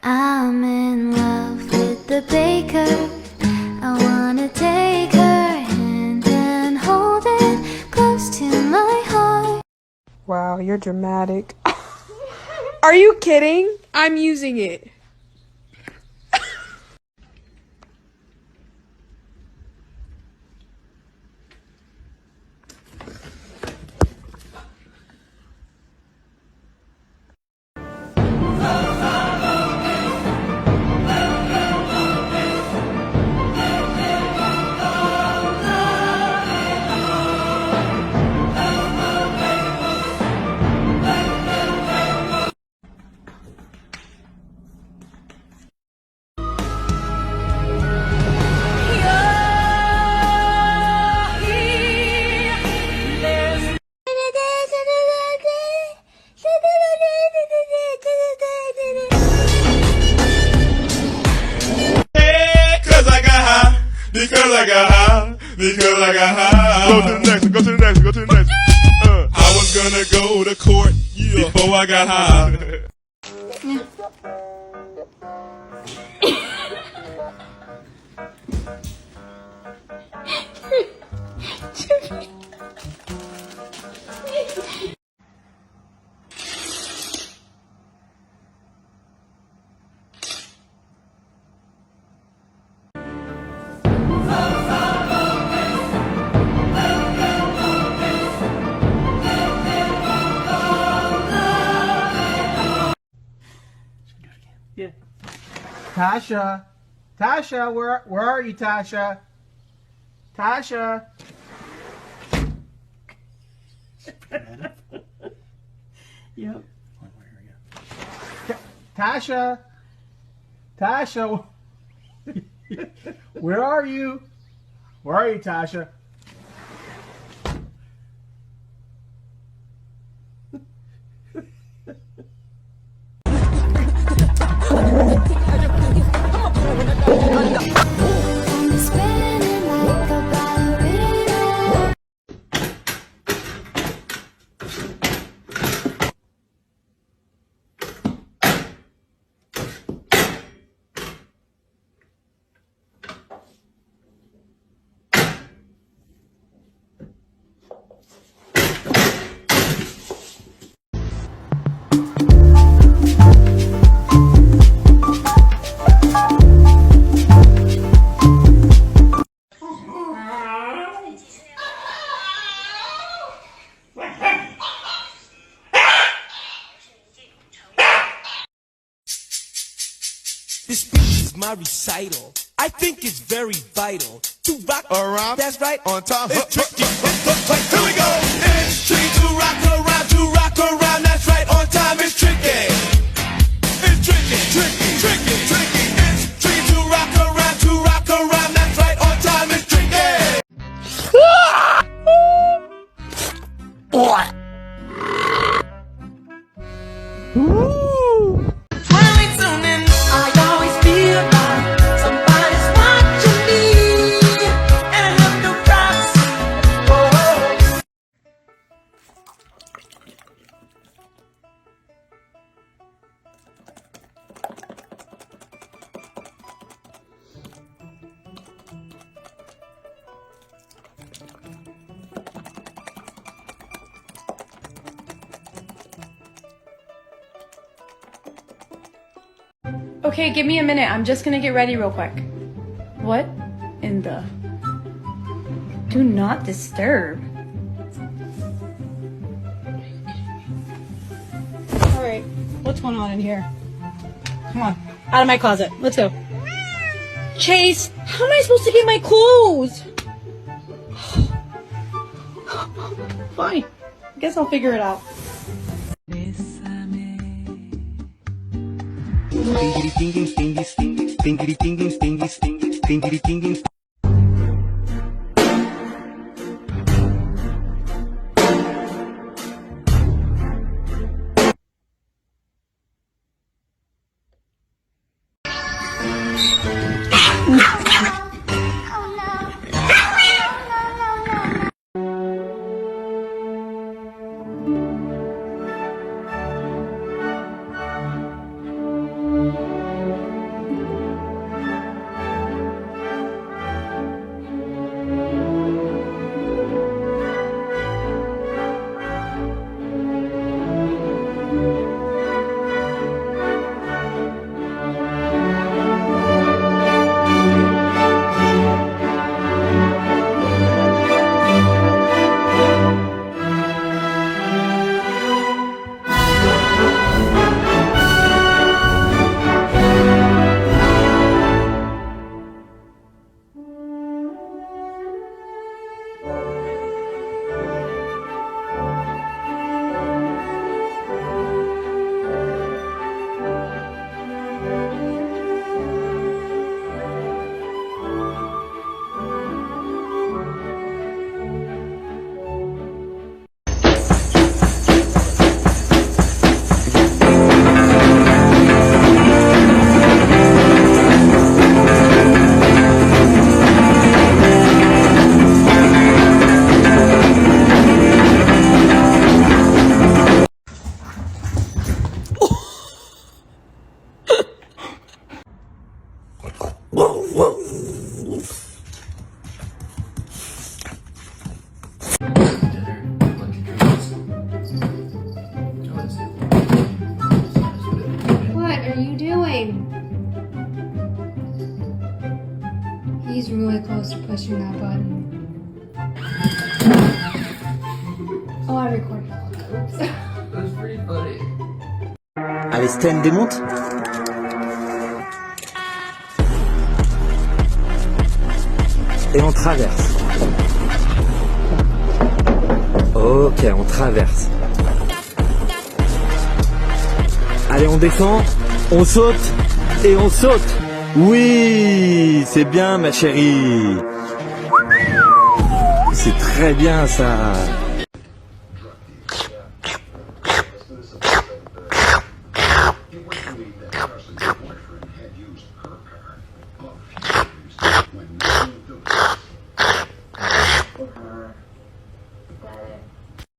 I'm in love with the baker. I wanna take her hand and hold it close to my heart. Wow, you're dramatic. Are you kidding? I'm using it. Because I got high. Go to the next one, go to the next one, go to the next one. I was gonna go to court before I got high. Yeah. Tasha, where are you, Tasha? Tasha. Yep. Tasha. Tasha. Where are you? Where are you, Tasha? Spinning like a ballerina. This speech is my recital. I think it's very vital to rock around. That's right, on time. It's tricky. Here we go. It's tricky to rock around. That's right, on time. It's tricky. It's tricky. It's tricky to rock around. That's right, on time. It's tricky. Okay, give me a minute. I'm just gonna get ready real quick. What in the... Do not disturb. Alright, what's going on in here? Come on, out of my closet. Let's go. Chase, how am I supposed to get my clothes? Fine. I guess I'll figure it out. What are you doing? He's really close to pushing that button. Oh, I recorded all of that. Oops. Allez, Sten, démonte. Et on traverse. Ok, on traverse. Allez, on descend, on saute et on saute. Oui, c'est bien ma chérie. C'est très bien ça. When